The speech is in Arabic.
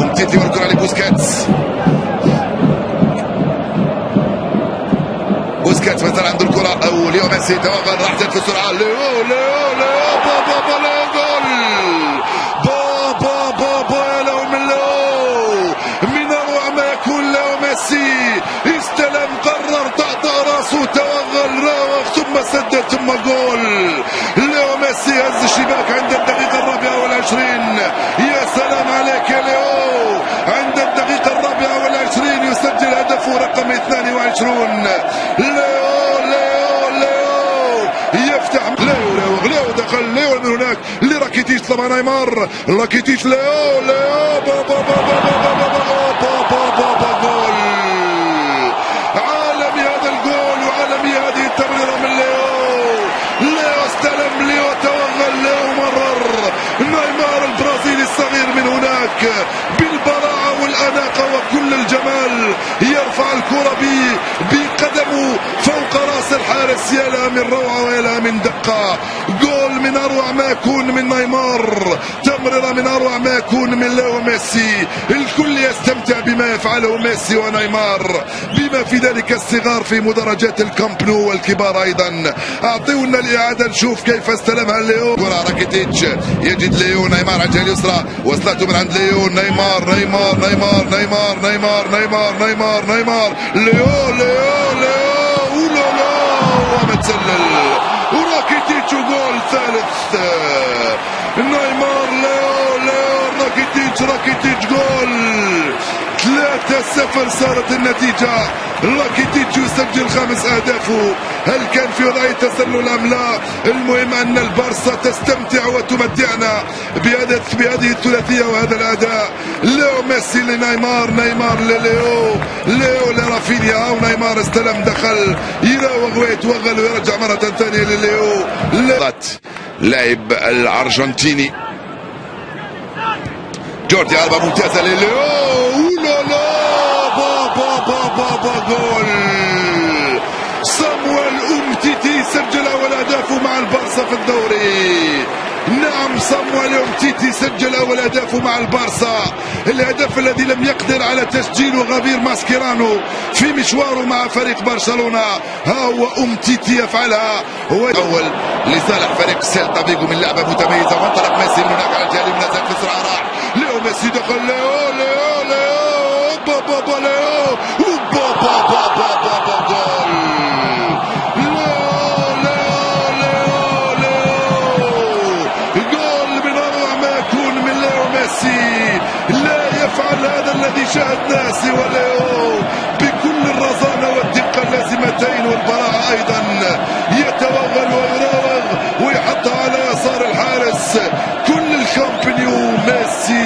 أمتيتي والكرة لبوسكيتس. بوسكيتس مثلا عنده الكرة أو ليو ميسي توغل راح جت في السرعة. ليو بابا ليو جول. بابا لو من ليو من أروع ما يكون. ليو ميسي استلم قرر تعطى راسه توغل راوغ ثم سدد ثم جول. ليو ميسي هز الشباك عند الدقيقة 24. يا سلام عليك يا ليو. عند الدقيقة 24 يسجل هدفه رقم 22. ليو يفتح. ليو دخل. ليو من هناك لراكيتيش. طبعا نيمار راكيتيش. ليو بابا جول. عالمي هذا الجول وعالمي هذه التمريرة من ليو استلم. ليو توغل. ليو مرر. نيمار البرازيلي الصغير من هناك بالبراعة والأناقة وكل الجمال يرفع الكرة بقدمه فوق راس الحارس. يا لها من روعة ويا لها من دقة. جول من أروع ما يكون من نيمار. تمريرة من أروع ما يكون من ليو ميسي. الكل يستمتع بما يفعله ميسي ونيمار بما في ذلك الصغار في مدرجات الكامب نو والكبار أيضا. أعطونا الإعادة نشوف كيف استلمها ليو. كرة راكيتيتش يجد ليو. نيمار على الجهة اليسرى وصلته من عند ليو. نيمار ليو ومتسلل وراكيتيتش جول ثالث. نيمار ليو راكيتيتش جول. 3-0 صارت النتيجة. راكيتيتش يسجل 5 أهدافه. هل كان في وضعية تسلل أم لا؟ المهم أن البارسا تستمتع وتمتعنا بهذه الثلاثية وهذا الأداء. ليو ميسي لنيمار. نيمار ليو لرافينيا. ونيمار استلم دخل يراوغ ويتوغل ويرجع مرة ثانية لليو. لاعب الأرجنتيني جوردي ألبا ممتازة لليو. بابا جول. صامويل أمتيتي سجل أول أهدافه مع البارسا في الدوري. نعم صامويل أمتيتي سجل أول أهدافه مع البارسا. الهدف الذي لم يقدر على تسجيله غافير ماسكيرانو في مشواره مع فريق برشلونة. ها هو أمتيتي يفعلها. هو أول لصالح فريق سيلتا فيغو من لعبة متميزة. وانطلق ميسي من هناك على الجهة اليمنى. نزل في سرعة راح ليو ميسي دخل. ليو بابا ليو بابا جول. جول من أروع ما يكون من ليو ميسي. لا يفعل هذا الذي شاهدناه سوى ليو بكل الرزانة والدقة اللازمتين والبراعة أيضا. يتوغل ويراوغ ويحطها على يسار الحارس. كل الكامب نيو ميسي